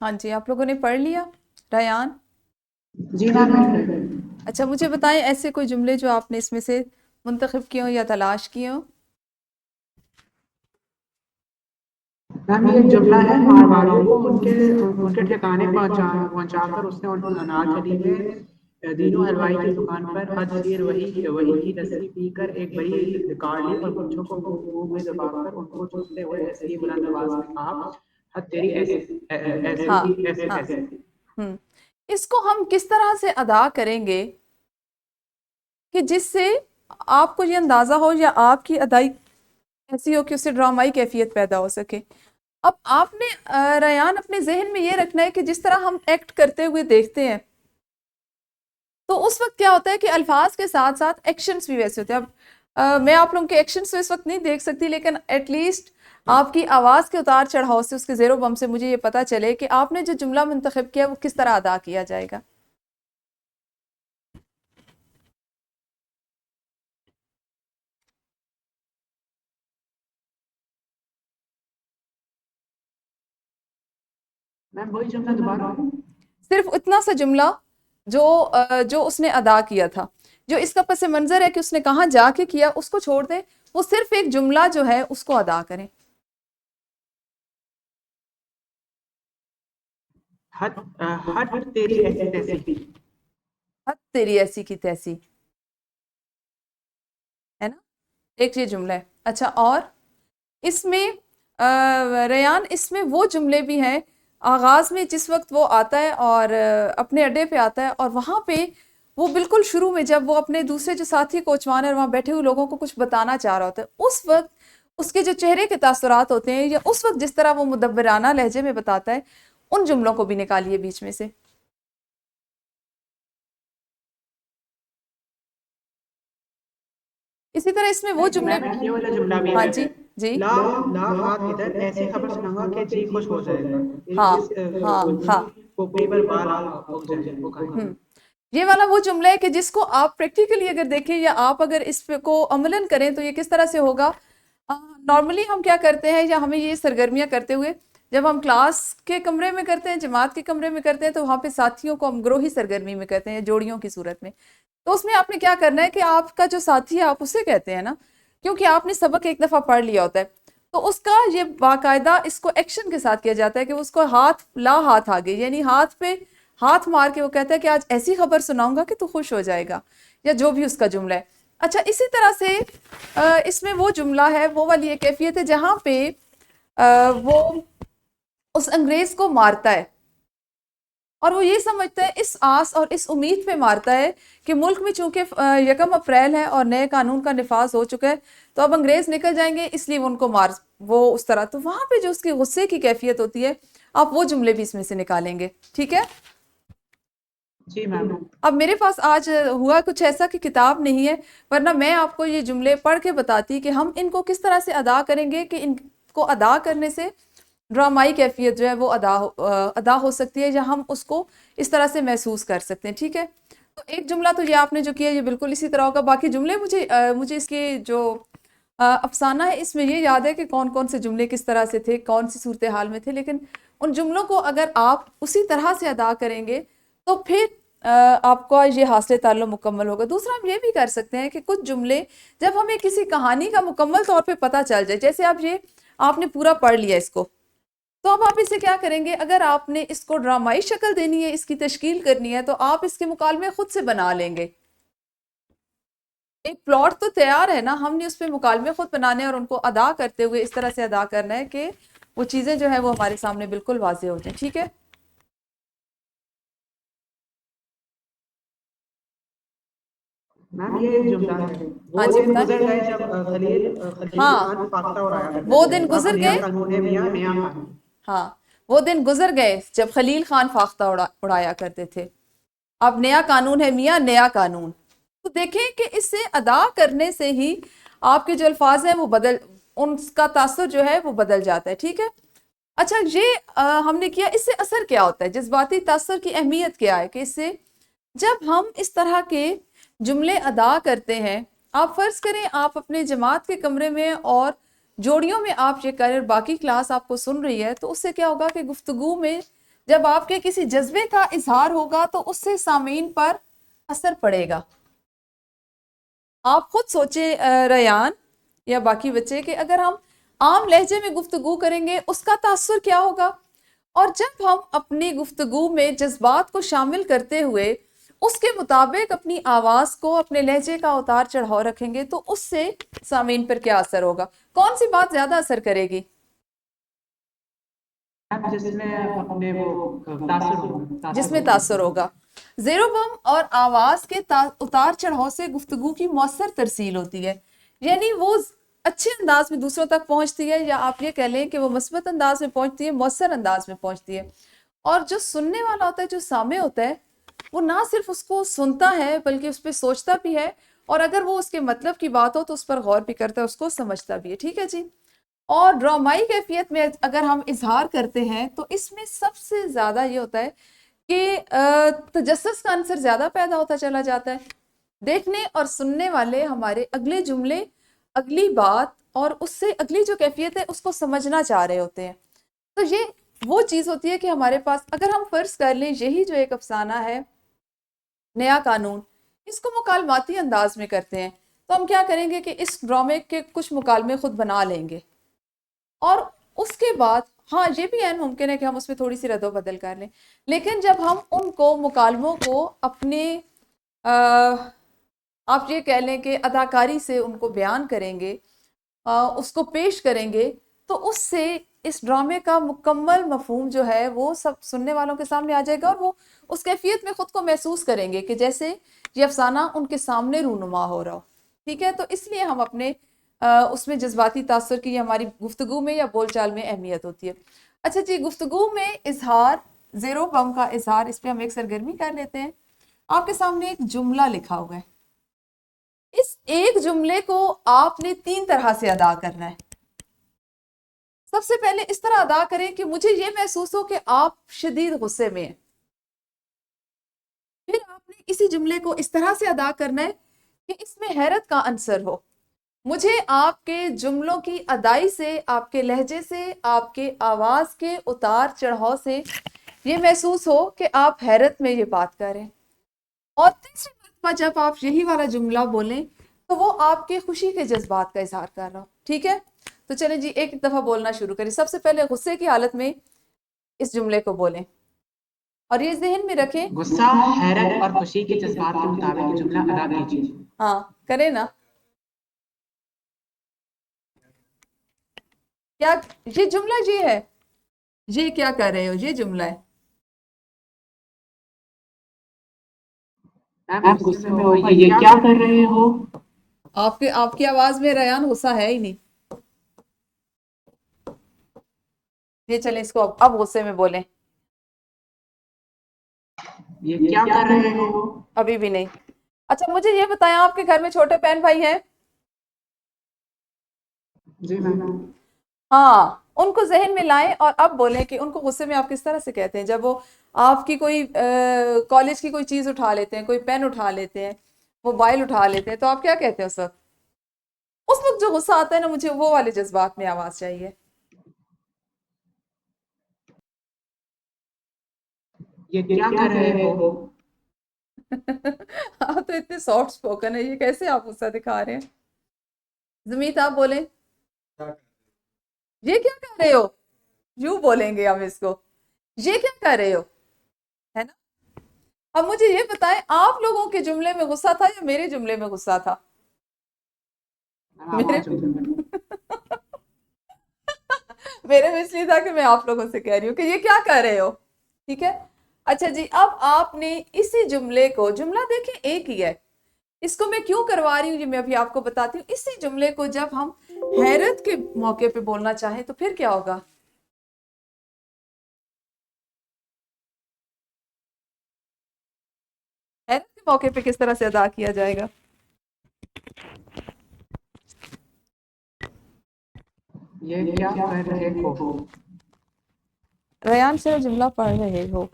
ہاں جی، آپ لوگوں نے پڑھ لیا؟ ریان؟ جی میم اچھا مجھے بتائیں ایسے کوئی جملے جو آپ نے اس میں سے منتخب کیے ہوں یا تلاش کیے ہوں؟ میم یہ ایک جملہ ہے، مارواڑیوں کو ان کے ٹھکانے پہنچا کر اس نے اناج علی میں دینوں حلوائی کی دکان پر حد سیر وہی کی لسی پی کر ایک بڑی ریکارڈ لی اور بچوں کو گفتگو میں دبا کر ان کو چوستے ہوئے ایسے ہی بلند آواز میں کہا، حد تیری ایسی ہاں کی ایسی ہاں تیسی۔ اس کو ہم کس طرح سے ادا کریں گے کہ جس سے آپ کو یہ اندازہ ہو یا آپ کی ادائی ایسی ہو کہ اس سے ڈرامائی کیفیت پیدا ہو سکے؟ اب آپ نے ریان اپنے ذہن میں یہ رکھنا ہے کہ جس طرح ہم ایکٹ کرتے ہوئے دیکھتے ہیں تو اس وقت کیا ہوتا ہے کہ الفاظ کے ساتھ ساتھ ایکشنز بھی ویسے ہوتے ہیں۔ اب میں آپ لوگوں کے ایکشنز تو اس وقت نہیں دیکھ سکتی، لیکن ایٹ لیسٹ آپ کی آواز کے اتار چڑھاؤ سے، اس کے زیر و بم سے مجھے یہ پتا چلے کہ آپ نے جو جملہ منتخب کیا وہ کس طرح ادا کیا جائے گا۔ میم وہی جملہ دوبارہ؟ صرف اتنا سا جملہ جو اس نے ادا کیا تھا، جو اس کا پس منظر ہے کہ اس نے کہاں جا کے کیا اس کو چھوڑ دیں، وہ صرف ایک جملہ جو ہے اس کو ادا کریں۔ حد تیری ایسی تیسی۔ حد تیری ایسی کی تیسی ہے نا، ایک یہ جملہ ہے۔ اچھا اور اس میں ریان اس میں وہ جملے بھی ہیں آغاز میں جس وقت وہ آتا ہے اور اپنے اڈے پہ آتا ہے اور وہاں پہ وہ بالکل شروع میں جب وہ اپنے دوسرے جو ساتھی کوچوان ہے وہاں بیٹھے ہوئے لوگوں کو کچھ بتانا چاہ رہا ہوتا ہے، اس وقت اس کے جو چہرے کے تاثرات ہوتے ہیں یا اس وقت جس طرح وہ مدبرانہ لہجے میں بتاتا ہے، ان جملوں کو بھی نکالیے بیچ میں سے۔ اسی طرح اس میں وہ جملے میم یہ والا جملہ بھی ہاں ہے، جی جی لا لا ہاتھ ادھر ایسی خبر سناؤں گا کہ جی خوش ہو جائے گا، ہاں اس ہاں ہاں کھوپڑی پر بال اگ جائیں گے، اگ آئیں گے۔ یہ والا وہ جملہ ہے کہ جس کو آپ پریکٹیکلی اگر دیکھیں یا آپ اگر اس پہ کو عملاً کریں تو یہ کس طرح سے ہوگا۔ نارملی ہم کیا کرتے ہیں یا ہمیں یہ سرگرمیاں کرتے ہوئے جب ہم کلاس کے کمرے میں کرتے ہیں، جماعت کے کمرے میں کرتے ہیں، تو وہاں پہ ساتھیوں کو ہم گروہی سرگرمی میں کرتے ہیں جوڑیوں کی صورت میں۔ تو اس میں آپ نے کیا کرنا ہے کہ آپ کا جو ساتھی ہے آپ اسے کہتے ہیں نا، کیونکہ آپ نے سبق ایک دفعہ پڑھ لیا ہوتا ہے، تو اس کا یہ باقاعدہ اس کو ایکشن کے ساتھ کیا جاتا ہے کہ اس کو ہاتھ آگے یعنی ہاتھ پہ ہاتھ مار کے وہ کہتا ہے کہ آج ایسی خبر سناؤں گا کہ تو خوش ہو جائے گا، یا جو بھی اس کا جملہ ہے۔ اچھا اسی طرح سے اس میں وہ جملہ ہے، وہ والی ایک کیفیت ہے جہاں پہ وہ اس انگریز کو مارتا ہے اور وہ یہ سمجھتا ہے اس آس اور اس امید پہ مارتا ہے کہ ملک میں چونکہ 1 اپریل ہے اور نئے قانون کا نفاذ ہو چکا ہے تو اب انگریز نکل جائیں گے، اس لیے وہ ان کو وہ اس طرح، تو وہاں پہ جو اس کی غصے کی کیفیت ہوتی ہے آپ وہ جملے بھی اس میں سے نکالیں گے، ٹھیک ہے؟ جی میم۔ اب میرے پاس آج ہوا کچھ ایسا کہ کتاب نہیں ہے، ورنہ میں آپ کو یہ جملے پڑھ کے بتاتی کہ ہم ان کو کس طرح سے ادا کریں گے کہ ان کو ادا کرنے سے ڈرامائی کیفیت جو ہے وہ ادا ہو سکتی ہے یا ہم اس کو اس طرح سے محسوس کر سکتے ہیں، ٹھیک ہے؟ تو ایک جملہ تو یہ آپ نے جو کیا یہ بالکل اسی طرح ہوگا، باقی جملے مجھے اس کے جو افسانہ ہے اس میں یہ یاد ہے کہ کون کون سے جملے کس طرح سے تھے، کون سی صورتحال میں تھے، لیکن ان جملوں کو اگر آپ اسی طرح سے ادا کریں گے تو پھر آپ کا یہ حاصل تعلم مکمل ہوگا۔ دوسرا ہم یہ بھی کر سکتے ہیں کہ کچھ جملے جب ہمیں کسی کہانی کا مکمل طور پہ پتہ چل جائے، جیسے آپ نے پورا پڑھ لیا اس کو، تو اب آپ اسے کیا کریں گے، اگر آپ نے اس کو ڈرامائی شکل دینی ہے، اس کی تشکیل کرنی ہے، تو آپ اس کے مکالمے خود سے بنا لیں گے۔ ایک پلاٹ تو تیار ہے نا، ہم نے اس پہ مکالمے خود بنانے ہیں اور ان کو ادا کرتے ہوئے اس طرح سے ادا کرنا ہے کہ وہ چیزیں جو ہیں وہ ہمارے سامنے بالکل واضح ہو جائیں، ٹھیک ہے؟ میم یہ ایک جملہ ہے، ہاں وہ جی دن گزر بتائیں۔ گئے جب خلیل ہاں خان فاختہ اڑایا کرتے وہ تھے، دن اب گزر نیا گئے، قانون ہے میاں نیا قانون۔ ہاں وہ دن گزر گئے جب خلیل خان فاختہ اڑایا کرتے تھے، اب نیا قانون ہے میاں نیا قانون۔ تو دیکھیں کہ اس سے ادا کرنے سے ہی آپ کے جو الفاظ ہیں وہ ان کا تاثر جو ہے وہ بدل جاتا ہے، ٹھیک ہے؟ اچھا یہ ہم نے کیا، اس سے اثر کیا ہوتا ہے، جذباتی تاثر کی اہمیت کیا ہے کہ اس سے جب ہم اس طرح کے جملے ادا کرتے ہیں، آپ فرض کریں آپ اپنے جماعت کے کمرے میں اور جوڑیوں میں آپ یہ کر باقی کلاس آپ کو سن رہی ہے، تو اس سے کیا ہوگا کہ گفتگو میں جب آپ کے کسی جذبے کا اظہار ہوگا تو اس سے سامعین پر اثر پڑے گا. آپ خود سوچیں ریان یا باقی بچے کہ اگر ہم عام لہجے میں گفتگو کریں گے اس کا تاثر کیا ہوگا, اور جب ہم اپنی گفتگو میں جذبات کو شامل کرتے ہوئے اس کے مطابق اپنی آواز کو, اپنے لہجے کا اتار چڑھاؤ رکھیں گے تو اس سے سامعین پر کیا اثر ہوگا؟ کون سی بات زیادہ اثر کرے گی؟ جس میں اپنے وہ تاثر ہوگا, جس میں تاثر ہوگا. زیر و بم اور آواز کے اتار چڑھاؤ سے گفتگو کی مؤثر ترسیل ہوتی ہے, یعنی وہ اچھے انداز میں دوسروں تک پہنچتی ہے, یا آپ یہ کہہ لیں کہ وہ مثبت انداز میں پہنچتی ہے, مؤثر انداز میں پہنچتی ہے. اور جو سننے والا ہوتا ہے, جو سامع ہوتا ہے, وہ نہ صرف اس کو سنتا ہے بلکہ اس پہ سوچتا بھی ہے, اور اگر وہ اس کے مطلب کی بات ہو تو اس پر غور بھی کرتا ہے, اس کو سمجھتا بھی ہے. ٹھیک ہے جی. اور ڈرامائی کیفیت میں اگر ہم اظہار کرتے ہیں تو اس میں سب سے زیادہ یہ ہوتا ہے کہ تجسس کا عنصر زیادہ پیدا ہوتا چلا جاتا ہے. دیکھنے اور سننے والے ہمارے اگلے جملے, اگلی بات اور اس سے اگلی جو کیفیت ہے اس کو سمجھنا چاہ رہے ہوتے ہیں. تو یہ وہ چیز ہوتی ہے کہ ہمارے پاس, اگر ہم فرض کر لیں یہی جو ایک افسانہ ہے نیا قانون, اس کو مکالماتی انداز میں کرتے ہیں, تو ہم کیا کریں گے کہ اس ڈرامے کے کچھ مکالمے خود بنا لیں گے, اور اس کے بعد ہاں یہ بھی عین ممکن ہے کہ ہم اس میں تھوڑی سی رد و بدل کر لیں, لیکن جب ہم ان کو مکالموں کو اپنے آپ یہ کہہ لیں کہ اداکاری سے ان کو بیان کریں گے, اس کو پیش کریں گے, تو اس سے اس ڈرامے کا مکمل مفہوم جو ہے وہ سب سننے والوں کے سامنے آ جائے گا, اور وہ اس کیفیت میں خود کو محسوس کریں گے کہ جیسے یہ افسانہ ان کے سامنے رونما ہو رہا ہو. ٹھیک ہے, تو اس لیے ہم اپنے اس میں جذباتی تاثر کی ہماری گفتگو میں یا بول چال میں اہمیت ہوتی ہے. اچھا جی, گفتگو میں اظہار, زیر و بم کا اظہار, اس پہ ہم ایک سرگرمی کر لیتے ہیں. آپ کے سامنے ایک جملہ لکھا ہوا ہے, اس ایک جملے کو آپ نے 3 طرح سے ادا کرنا ہے. سب سے پہلے اس طرح ادا کریں کہ مجھے یہ محسوس ہو کہ آپ شدید غصے میں ہیں. پھر آپ نے اسی جملے کو اس طرح سے ادا کرنا ہے کہ اس میں حیرت کا عنصر ہو. مجھے آپ کے جملوں کی ادائی سے, آپ کے لہجے سے, آپ کے آواز کے اتار چڑھاؤ سے یہ محسوس ہو کہ آپ حیرت میں یہ بات کر رہے ہیں. اور تیسری مرتبہ جب آپ یہی والا جملہ بولیں تو وہ آپ کے خوشی کے جذبات کا اظہار کر رہا ہو. ٹھیک ہے, تو چلیں جی ایک دفعہ بولنا شروع کریں. سب سے پہلے غصے کی حالت میں اس جملے کو بولیں, اور یہ ذہن میں رکھیں, غصہ, حیرت اور خوشی کے جذبات کے مطابق یہ جملہ ادا کیجیے. ہاں کریں نا. کیا یہ جملہ یہ ہے, یہ کیا کر رہے ہو, یہ جملہ ہے. آپ غصے میں ہو بھائی, یہ کیا کر رہے ہو. آپ کی آواز میں ریان غصہ ہے ہی نہیں. یہ چلیں اس کو اب غصے میں بولیں. یہ کیا کر رہے ہو. ابھی بھی نہیں. اچھا مجھے یہ بتائیں, آپ کے گھر میں چھوٹے بہن بھائی ہیں؟ جی میم. ہاں, ان کو ذہن میں لائیں اور اب بولیں کہ ان کو غصے میں آپ کس طرح سے کہتے ہیں. جب وہ آپ کی کوئی کالج کی کوئی چیز اٹھا لیتے ہیں, کوئی پین اٹھا لیتے ہیں, موبائل اٹھا لیتے ہیں, تو آپ کیا کہتے ہیں اس وقت؟ اس وقت جو غصہ آتا ہے نا, مجھے وہ والے جذبات میں آواز چاہیے. یہ کیا کر رہے ہو. آپ تو اتنے سافٹ سپوکن ہے, یہ کیسے آپ غصہ دکھا رہے ہیں؟ زمیت آپ بولیں, یہ کیا کر رہے ہو. یوں بولیں گے ہم اس کو, یہ کیا کر رہے ہو, ہے نا. اب مجھے یہ بتائیں, آپ لوگوں کے جملے میں غصہ تھا یا میرے جملے میں غصہ تھا؟ میرے میرے میں اس لیے تھا کہ میں آپ لوگوں سے کہہ رہی ہوں کہ یہ کیا کر رہے ہو. ٹھیک ہے. اچھا جی, اب آپ نے اسی جملے کو, جملہ دیکھیں ایک ہی ہے, اس کو میں کیوں کروا رہی ہوں یہ میں ابھی آپ کو بتاتی ہوں. اسی جملے کو جب ہم حیرت کے موقع پہ بولنا چاہیں تو پھر کیا ہوگا؟ حیرت کے موقع پہ کس طرح سے ادا کیا جائے گا؟ یہ کیا کر رہے ہو. ریان سے جملہ پڑھ رہے ہو.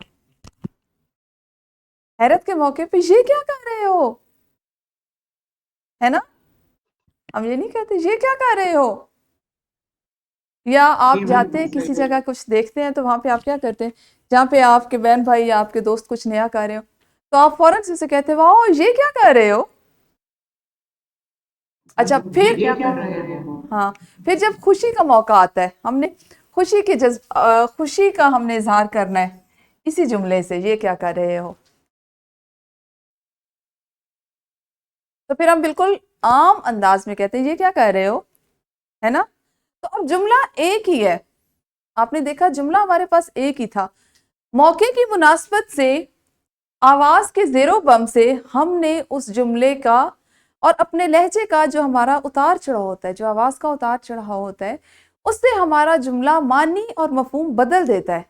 حیرت کے موقع پہ یہ کیا کر رہے ہو, ہے نا. ہم یہ نہیں کہتے یہ کیا کر رہے ہو. یا آپ جی جاتے ہیں میم کسی صحیح. جگہ کچھ دیکھتے ہیں تو وہاں پہ آپ کیا کرتے ہیں، جہاں پہ آپ کے بہن بھائی یا آپ کے دوست کچھ نیا کر رہے ہو تو آپ فوراً سے اسے کہتے ہیں واہ یہ کیا کر رہے ہو. اچھا پھر یہ کیا کر رہے ہو. ہاں پھر جب خوشی کا موقع آتا ہے، ہم نے خوشی کا ہم نے اظہار کرنا ہے اسی جملے سے، یہ کیا کر رہے ہو. تو پھر ہم بالکل عام انداز میں کہتے ہیں یہ کیا کر رہے ہو، ہے نا. تو اب جملہ ایک ہی ہے، آپ نے دیکھا جملہ ہمارے پاس ایک ہی تھا، موقع کی مناسبت سے آواز کے زیر و بم سے ہم نے اس جملے کا اور اپنے لہجے کا جو ہمارا اتار چڑھاؤ ہوتا ہے، جو آواز کا اتار چڑھاؤ ہوتا ہے، اس سے ہمارا جملہ معنی اور مفہوم بدل دیتا ہے.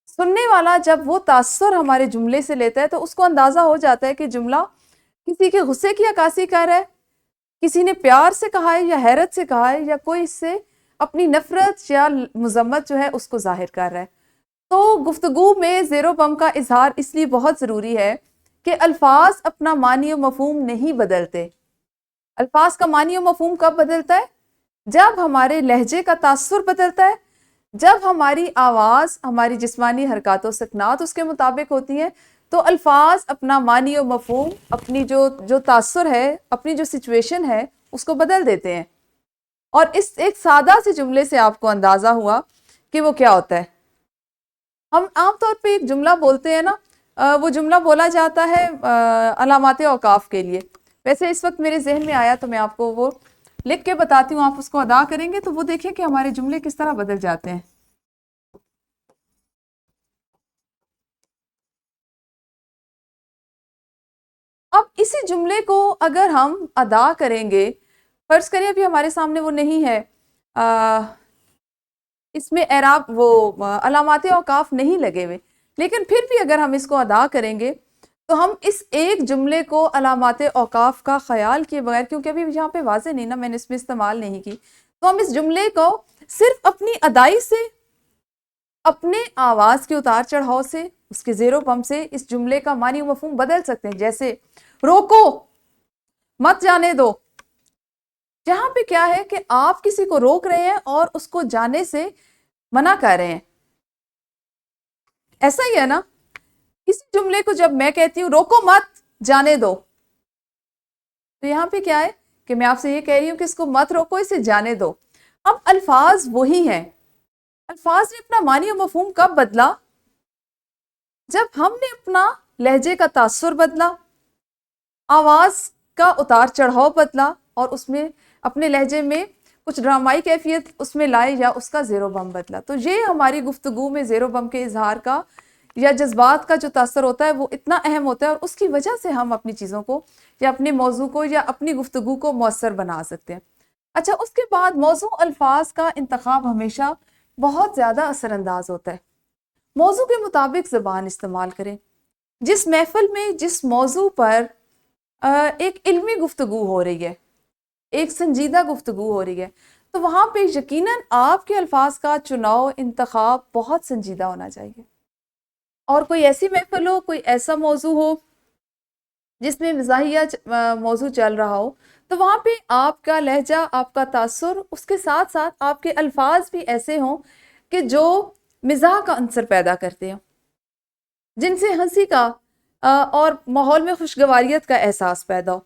سننے والا جب وہ تاثر ہمارے جملے سے لیتا ہے تو اس کو اندازہ ہو جاتا ہے کہ جملہ کسی کے غصے کی عکاسی کر رہا ہے، کسی نے پیار سے کہا ہے یا حیرت سے کہا ہے، یا کوئی اس سے اپنی نفرت یا مذمت جو ہے اس کو ظاہر کر رہا ہے. تو گفتگو میں زیر و بم کا اظہار اس لیے بہت ضروری ہے کہ الفاظ اپنا معنی و مفہوم نہیں بدلتے. الفاظ کا معنی و مفہوم کب بدلتا ہے؟ جب ہمارے لہجے کا تاثر بدلتا ہے، جب ہماری آواز، ہماری جسمانی حرکات و سکنات اس کے مطابق ہوتی ہیں تو الفاظ اپنا معنی و مفہوم، اپنی جو تاثر ہے، اپنی جو سچویشن ہے اس کو بدل دیتے ہیں. اور اس ایک سادہ سے جملے سے آپ کو اندازہ ہوا کہ وہ کیا ہوتا ہے. ہم عام طور پہ ایک جملہ بولتے ہیں نا، وہ جملہ بولا جاتا ہے علامات اوقاف کے لیے. ویسے اس وقت میرے ذہن میں آیا تو میں آپ کو وہ لکھ کے بتاتی ہوں، آپ اس کو ادا کریں گے تو وہ دیکھیں کہ ہمارے جملے کس طرح بدل جاتے ہیں. اب اسی جملے کو اگر ہم ادا کریں گے، فرض کریں ابھی ہمارے سامنے وہ نہیں ہے، اس میں اعراب وہ علامات اوقاف نہیں لگے ہوئے، لیکن پھر بھی اگر ہم اس کو ادا کریں گے تو ہم اس ایک جملے کو علامات اوقاف کا خیال کیے بغیر، کیونکہ ابھی یہاں پہ واضح نہیں نا، میں نے اس میں استعمال نہیں کی، تو ہم اس جملے کو صرف اپنی ادائی سے، اپنے آواز کے اتار چڑھاؤ سے، اس کے زیر و بم سے اس جملے کا معنی و مفہوم بدل سکتے ہیں. جیسے روکو، مت جانے دو. جہاں پہ کیا ہے کہ آپ کسی کو روک رہے ہیں اور اس کو جانے سے منع کر رہے ہیں. ایسا ہی ہے نا، کسی جملے کو جب میں کہتی ہوں روکو مت جانے دو، تو یہاں پہ کیا ہے کہ میں آپ سے یہ کہہ رہی ہوں کہ اس کو مت روکو، اسے جانے دو. اب الفاظ وہی ہیں، الفاظ نے اپنا معنی و مفہوم کب بدلا؟ جب ہم نے اپنا لہجے کا تاثر بدلا، آواز کا اتار چڑھاؤ بدلا، اور اس میں اپنے لہجے میں کچھ ڈرامائی کیفیت اس میں لائے، یا اس کا زیر و بم بدلا. تو یہ ہماری گفتگو میں زیر و بم کے اظہار کا یا جذبات کا جو تاثر ہوتا ہے وہ اتنا اہم ہوتا ہے، اور اس کی وجہ سے ہم اپنی چیزوں کو یا اپنے موضوع کو یا اپنی گفتگو کو مؤثر بنا سکتے ہیں. اچھا، اس کے بعد موضوع الفاظ کا انتخاب ہمیشہ بہت زیادہ اثر انداز ہوتا ہے. موضوع کے مطابق زبان استعمال کریں. جس محفل میں جس موضوع پر ایک علمی گفتگو ہو رہی ہے، ایک سنجیدہ گفتگو ہو رہی ہے، تو وہاں پہ یقیناً آپ کے الفاظ کا چناؤ، انتخاب بہت سنجیدہ ہونا چاہیے. اور کوئی ایسی محفل ہو، کوئی ایسا موضوع ہو جس میں مزاحیہ موضوع چل رہا ہو، تو وہاں پہ آپ کا لہجہ، آپ کا تاثر، اس کے ساتھ ساتھ آپ کے الفاظ بھی ایسے ہوں کہ جو مزاح کا عنصر پیدا کرتے ہوں، جن سے ہنسی کا اور ماحول میں خوشگواریت کا احساس پیدا ہو.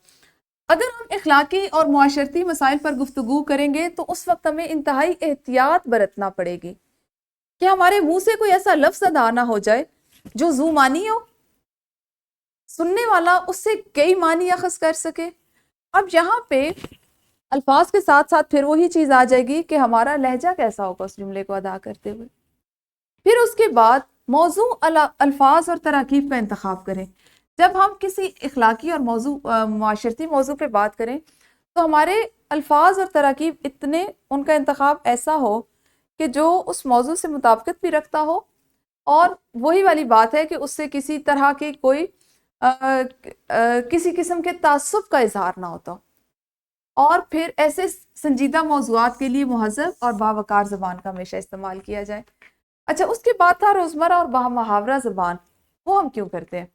اگر ہم اخلاقی اور معاشرتی مسائل پر گفتگو کریں گے تو اس وقت ہمیں انتہائی احتیاط برتنا پڑے گی کہ ہمارے منہ سے کوئی ایسا لفظ ادا نہ ہو جائے جو ذو معنی ہو، سننے والا اس سے کئی معنی اخذ کر سکے. اب یہاں پہ الفاظ کے ساتھ ساتھ پھر وہی چیز آ جائے گی کہ ہمارا لہجہ کیسا ہوگا اس جملے کو ادا کرتے ہوئے. پھر اس کے بعد موضوع، الفاظ اور تراکیب کا انتخاب کریں. جب ہم کسی اخلاقی اور معاشرتی موضوع پہ بات کریں تو ہمارے الفاظ اور تراکیب اتنے، ان کا انتخاب ایسا ہو کہ جو اس موضوع سے مطابقت بھی رکھتا ہو، اور وہی والی بات ہے کہ اس سے کسی طرح کی کوئی کسی قسم کے تعصب کا اظہار نہ ہوتا. اور پھر ایسے سنجیدہ موضوعات کے لیے مہذب اور باوقار زبان کا ہمیشہ استعمال کیا جائے. اچھا، اس کے بعد تھا روزمرہ اور محاورہ زبان. وہ ہم کیوں کرتے ہیں؟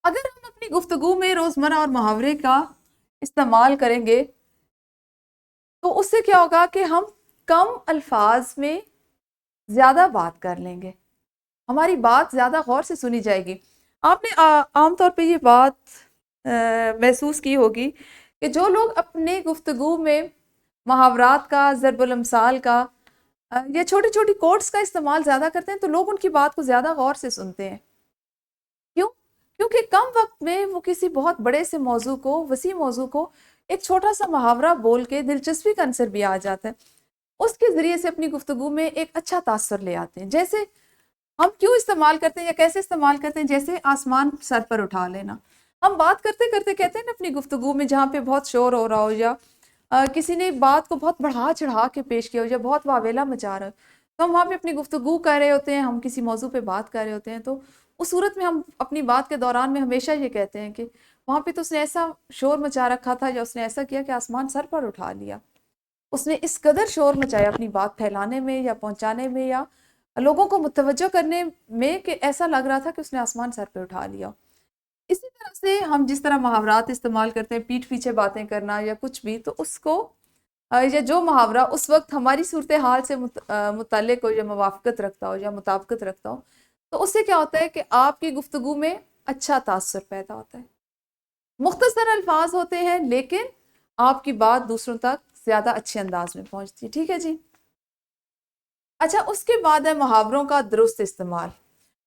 اگر ہم اپنی گفتگو میں روزمرہ اور محاورے کا استعمال کریں گے تو اس سے کیا ہوگا کہ ہم کم الفاظ میں زیادہ بات کر لیں گے، ہماری بات زیادہ غور سے سنی جائے گی۔ آپ نے عام طور پہ یہ بات محسوس کی ہوگی کہ جو لوگ اپنے گفتگو میں محاورات کا، ضرب الامثال کا یا چھوٹی چھوٹی کوٹس کا استعمال زیادہ کرتے ہیں تو لوگ ان کی بات کو زیادہ غور سے سنتے ہیں۔ کیوں؟ کیونکہ کم وقت میں وہ کسی بہت بڑے سے موضوع کو، وسیع موضوع کو ایک چھوٹا سا محاورہ بول کے دلچسپی کا عنصر بھی آ جاتا ہے، اس کے ذریعے سے اپنی گفتگو میں ایک اچھا تاثر لے آتے ہیں۔ جیسے ہم کیوں استعمال کرتے ہیں یا کیسے استعمال کرتے ہیں، جیسے آسمان سر پر اٹھا لینا۔ ہم بات کرتے کرتے کہتے ہیں نا اپنی گفتگو میں، جہاں پہ بہت شور ہو رہا ہو یا کسی نے بات کو بہت بڑھا چڑھا کے پیش کیا ہو یا بہت واویلا مچا رہا ہو، تو ہم وہاں پہ اپنی گفتگو کر رہے ہوتے ہیں، ہم کسی موضوع پہ بات کر رہے ہوتے ہیں، تو اس صورت میں ہم اپنی بات کے دوران میں ہمیشہ یہ کہتے ہیں کہ وہاں پہ تو اس نے ایسا شور مچا رکھا تھا یا اس نے ایسا کیا کہ آسمان سر پر اٹھا لیا۔ اس نے اس قدر شور مچایا اپنی بات پھیلانے میں یا پہنچانے میں یا لوگوں کو متوجہ کرنے میں کہ ایسا لگ رہا تھا کہ اس نے آسمان سر پہ اٹھا لیا۔ اسی طرح سے ہم جس طرح محاورات استعمال کرتے ہیں، پیٹھ پیچھے باتیں کرنا یا کچھ بھی، تو اس کو یا جو محاورہ اس وقت ہماری صورتحال سے متعلق ہو یا موافقت رکھتا ہو یا مطابقت رکھتا ہو، تو اس سے کیا ہوتا ہے کہ آپ کی گفتگو میں اچھا تاثر پیدا ہوتا ہے۔ مختصر الفاظ ہوتے ہیں لیکن آپ کی بات دوسروں تک زیادہ اچھے انداز میں پہنچتی ہے۔ ٹھیک ہے جی۔ اچھا، اس کے بعد ہے محاوروں کا درست استعمال۔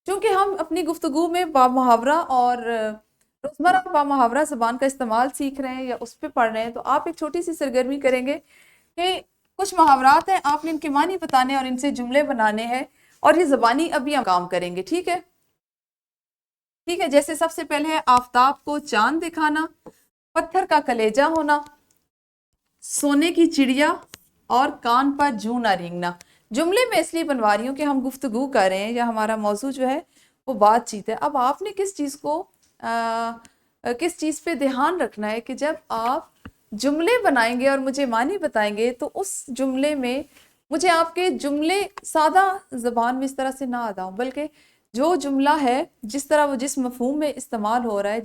چونکہ ہم اپنی گفتگو میں با محاورہ اور روزمرہ با محاورہ زبان کا استعمال سیکھ رہے ہیں یا اس پہ پڑھ رہے ہیں، تو آپ ایک چھوٹی سی سرگرمی کریں گے کہ کچھ محاورات ہیں، آپ نے ان کے معنی بتانے اور ان سے جملے بنانے ہیں، اور یہ زبانی ابھی ہم کام کریں گے۔ ٹھیک ہے؟ ٹھیک ہے، جیسے سب سے پہلے ہے آفتاب کو چاند دکھانا، پتھر کا کلیجہ ہونا، سونے کی چڑیا اور کان پر جوں نہ رینگنا۔ جملے میں اس لیے بنوا رہی ہوں کہ ہم گفتگو کر رہے ہیں یا ہمارا موضوع جو ہے وہ بات چیت ہے۔ اب آپ نے کس چیز پہ دھیان رکھنا ہے کہ جب آپ جملے بنائیں گے اور مجھے معنی بتائیں گے تو اس جملے میں مجھے آپ کے جملے سادہ زبان میں اس طرح سے نہ ادا ہوں، بلکہ جو جملہ ہے، جس طرح وہ جس مفہوم میں استعمال ہو رہا ہے،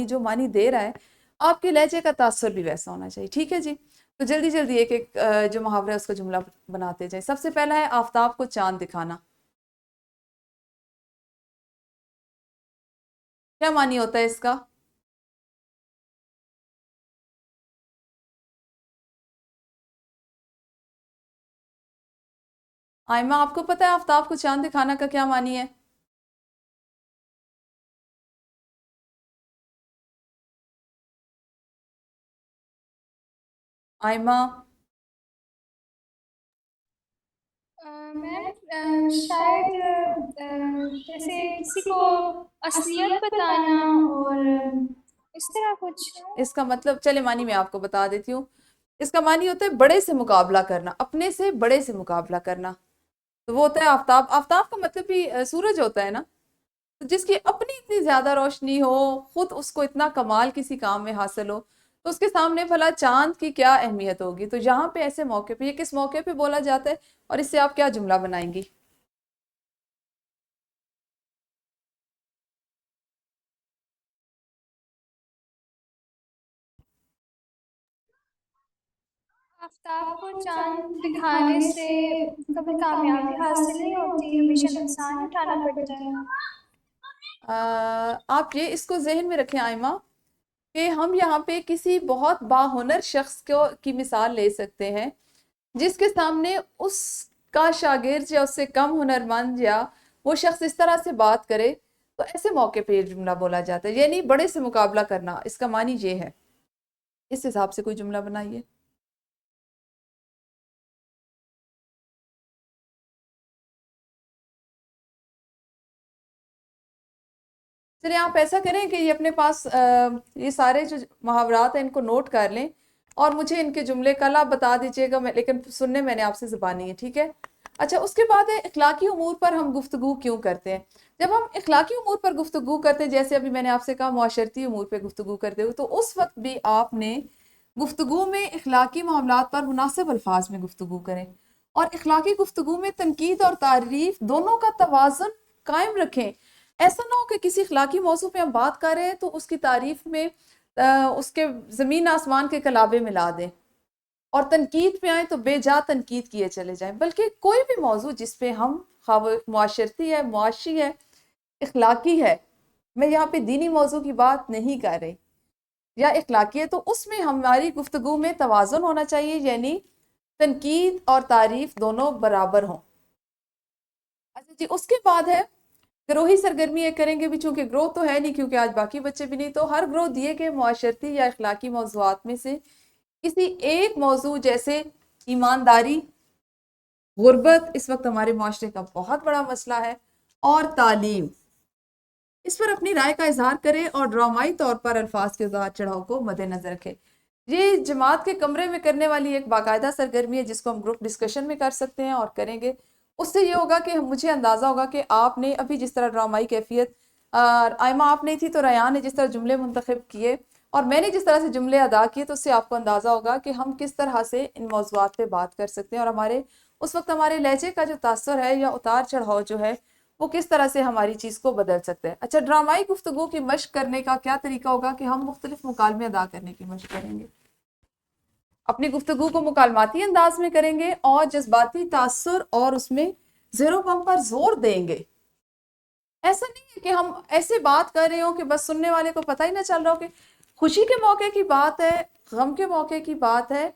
جو معنی دے رہا ہے، آپ کے لہجے کا تاثر بھی ویسا ہونا چاہیے۔ ٹھیک ہے جی؟ تو جلدی جلدی ایک ایک جو محاورہ ہے اس کا جملہ بناتے جائیں۔ سب سے پہلا ہے آفتاب کو چاند دکھانا۔ کیا معنی ہوتا ہے اس کا؟ آئمہ، آپ کو پتہ ہے آفتاب کو چاند دکھانا کا کیا معنی ہے؟ آئمہ؟ میم شاید جیسے کسی کو اصلیت بتانا اور اس طرح کچھ۔ اس کا مطلب چلے معنی میں آپ کو بتا دیتی ہوں۔ اس کا معنی ہوتا ہے بڑے سے مقابلہ کرنا، اپنے سے بڑے سے مقابلہ کرنا۔ تو وہ ہوتا ہے آفتاب۔ آفتاب کا مطلب بھی سورج ہوتا ہے نا، جس کی اپنی اتنی زیادہ روشنی ہو، خود اس کو اتنا کمال کسی کام میں حاصل ہو، تو اس کے سامنے بھلا چاند کی کیا اہمیت ہوگی۔ تو یہاں پہ ایسے موقع پہ، یہ کس موقع پہ بولا جاتا ہے اور اس سے آپ کیا جملہ بنائیں گی؟ آفتاب کو چاند دکھانے سے کبھی کامیابی حاصل نہیں ہوتی، ہمیشہ نقصان اٹھانا پڑتا ہے۔ آپ یہ اس کو ذہن میں رکھیں آئمہ کہ ہم یہاں پہ کسی بہت باہنر شخص کی مثال لے سکتے ہیں جس کے سامنے اس کا شاگرد یا اس سے کم ہنرمند یا وہ شخص اس طرح سے بات کرے، تو ایسے موقع پہ یہ جملہ بولا جاتا ہے، یعنی بڑے سے مقابلہ کرنا۔ اس کا معنی یہ ہے۔ اس حساب سے کوئی جملہ بنائیے۔ چلیں آپ ایسا کریں کہ یہ اپنے پاس یہ سارے جو محاورات ہیں ان کو نوٹ کر لیں اور مجھے ان کے جملے کل آپ بتا دیجئے گا، لیکن سننے میں نے آپ سے زبانی ہے۔ ٹھیک ہے؟ اچھا، اس کے بعد ہے اخلاقی امور پر ہم گفتگو کیوں کرتے ہیں۔ جب ہم اخلاقی امور پر گفتگو کرتے ہیں، جیسے ابھی میں نے آپ سے کہا معاشرتی امور پہ گفتگو کرتے ہوئے، تو اس وقت بھی آپ نے گفتگو میں اخلاقی معاملات پر مناسب الفاظ میں گفتگو کریں، اور اخلاقی گفتگو میں تنقید اور تعریف دونوں کا توازن قائم رکھیں۔ ایسا نہ ہو کہ کسی اخلاقی موضوع پہ ہم بات کر رہے ہیں تو اس کی تعریف میں اس کے زمین آسمان کے کلابے ملا دیں۔ اور تنقید پہ آئیں تو بے جا تنقید کیے چلے جائیں، بلکہ کوئی بھی موضوع جس پہ ہم خواہ وہ معاشرتی ہے، معاشی ہے، اخلاقی ہے، میں یہاں پہ دینی موضوع کی بات نہیں کر رہی، یا اخلاقی ہے، تو اس میں ہماری گفتگو میں توازن ہونا چاہیے، یعنی تنقید اور تعریف دونوں برابر ہوں۔ اچھا جی، اس کے بعد ہے گروہی سرگرمی ایک کریں گے بھی، چونکہ گروہ تو ہے نہیں کیونکہ آج باقی بچے بھی نہیں، تو ہر گروہ دیے گئے معاشرتی یا اخلاقی موضوعات میں سے کسی ایک موضوع جیسے ایمانداری، غربت اس وقت ہمارے معاشرے کا بہت بڑا مسئلہ ہے، اور تعلیم، اس پر اپنی رائے کا اظہار کریں اور ڈرامائی طور پر الفاظ کے اتار چڑھاؤ کو مد نظر رکھیں۔ یہ جماعت کے کمرے میں کرنے والی ایک باقاعدہ سرگرمی ہے جس کو ہم گروپ ڈسکشن میں کر سکتے ہیں اور کریں گے۔ اس سے یہ ہوگا کہ مجھے اندازہ ہوگا کہ آپ نے ابھی جس طرح ڈرامائی کیفیت، آئمہ آپ نہیں تھی تو ریان نے جس طرح جملے منتخب کیے اور میں نے جس طرح سے جملے ادا کیے، تو اس سے آپ کو اندازہ ہوگا کہ ہم کس طرح سے ان موضوعات پہ بات کر سکتے ہیں، اور ہمارے اس وقت ہمارے لہجے کا جو تاثر ہے یا اتار چڑھاؤ جو ہے وہ کس طرح سے ہماری چیز کو بدل سکتے ہیں۔ اچھا، ڈرامائی گفتگو کی مشق کرنے کا کیا طریقہ ہوگا کہ ہم مختلف مکالمے ادا کرنے کی مشق کریں گے، اپنی گفتگو کو مکالماتی انداز میں کریں گے اور جذباتی تاثر اور اس میں زیر و بم پر زور دیں گے۔ ایسا نہیں ہے کہ ہم ایسے بات کر رہے ہوں کہ بس سننے والے کو پتہ ہی نہ چل رہا ہو کہ خوشی کے موقع کی بات ہے، غم کے موقع کی بات ہے،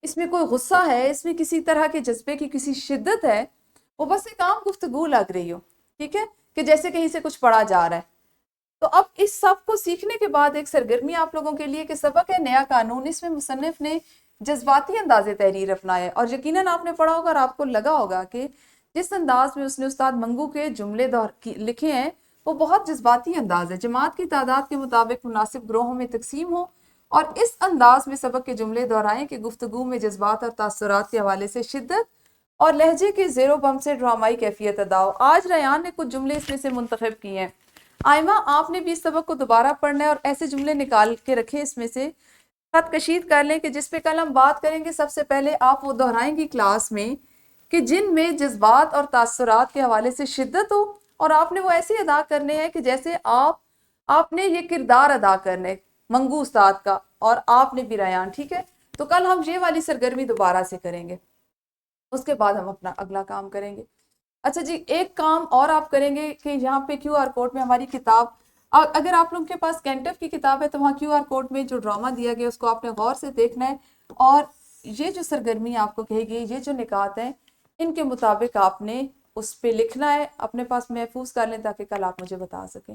اس میں کوئی غصہ ہے، اس میں کسی طرح کے جذبے کی کسی شدت ہے، وہ بس ایک عام گفتگو لگ رہی ہو، ٹھیک ہے، کہ جیسے کہیں سے کچھ پڑھا جا رہا ہے۔ تو اب اس سب کو سیکھنے کے بعد ایک سرگرمی آپ لوگوں کے لیے کہ سبق ہے نیا قانون، اس میں مصنف نے جذباتی انداز تحریر اپنائے، اور یقیناً آپ نے پڑھا ہوگا اور آپ کو لگا ہوگا کہ جس انداز میں اس نے استاد منگو کے جملے لکھے ہیں وہ بہت جذباتی انداز ہے۔ جماعت کی تعداد کے مطابق مناسب گروہوں میں تقسیم ہو اور اس انداز میں سبق کے جملے دہرائیں کہ گفتگو میں جذبات اور تاثرات کے حوالے سے شدت اور لہجے کے زیر و بم سے ڈرامائی کیفیت ادا ہو۔ آج ریان نے کچھ جملے اس میں سے منتخب کیے ہیں، آئمہ آپ نے بھی اس سبق کو دوبارہ پڑھنا ہے اور ایسے جملے نکال کے رکھیں، اس میں سے خط کشید کر لیں کہ جس پہ کل ہم بات کریں گے۔ سب سے پہلے آپ وہ دہرائیں گی کلاس میں کہ جن میں جذبات اور تاثرات کے حوالے سے شدت ہو، اور آپ نے وہ ایسے ادا کرنے ہیں کہ جیسے آپ نے یہ کردار ادا کرنے منگو استاد کا، اور آپ نے بھی ریان، ٹھیک ہے۔ تو کل ہم یہ والی سرگرمی دوبارہ سے کریں گے، اس کے بعد ہم اپنا اگلا کام کریں گے۔ اچھا جی، ایک کام اور آپ کریں گے کہ یہاں پہ کیو آر کوڈ میں ہماری کتاب، اگر آپ لوگوں کے پاس کینٹف کی کتاب ہے تو وہاں کیو آر کوڈ میں جو ڈرامہ دیا گیا اس کو آپ نے غور سے دیکھنا ہے، اور یہ جو سرگرمی آپ کو کہے گی، یہ جو نکات ہیں، ان کے مطابق آپ نے اس پہ لکھنا ہے، اپنے پاس محفوظ کر لیں تاکہ کل آپ مجھے بتا سکیں۔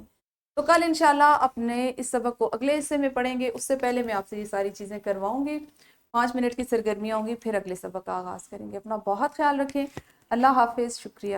تو کل انشاءاللہ اپنے اس سبق کو اگلے حصے میں پڑھیں گے، اس سے پہلے میں آپ سے یہ ساری چیزیں کرواؤں گی، 5 منٹ کی سرگرمیاں ہوں گی، پھر اگلے سبق کا آغاز کریں گے۔ اپنا بہت خیال رکھیں، اللہ حافظ، شکریہ۔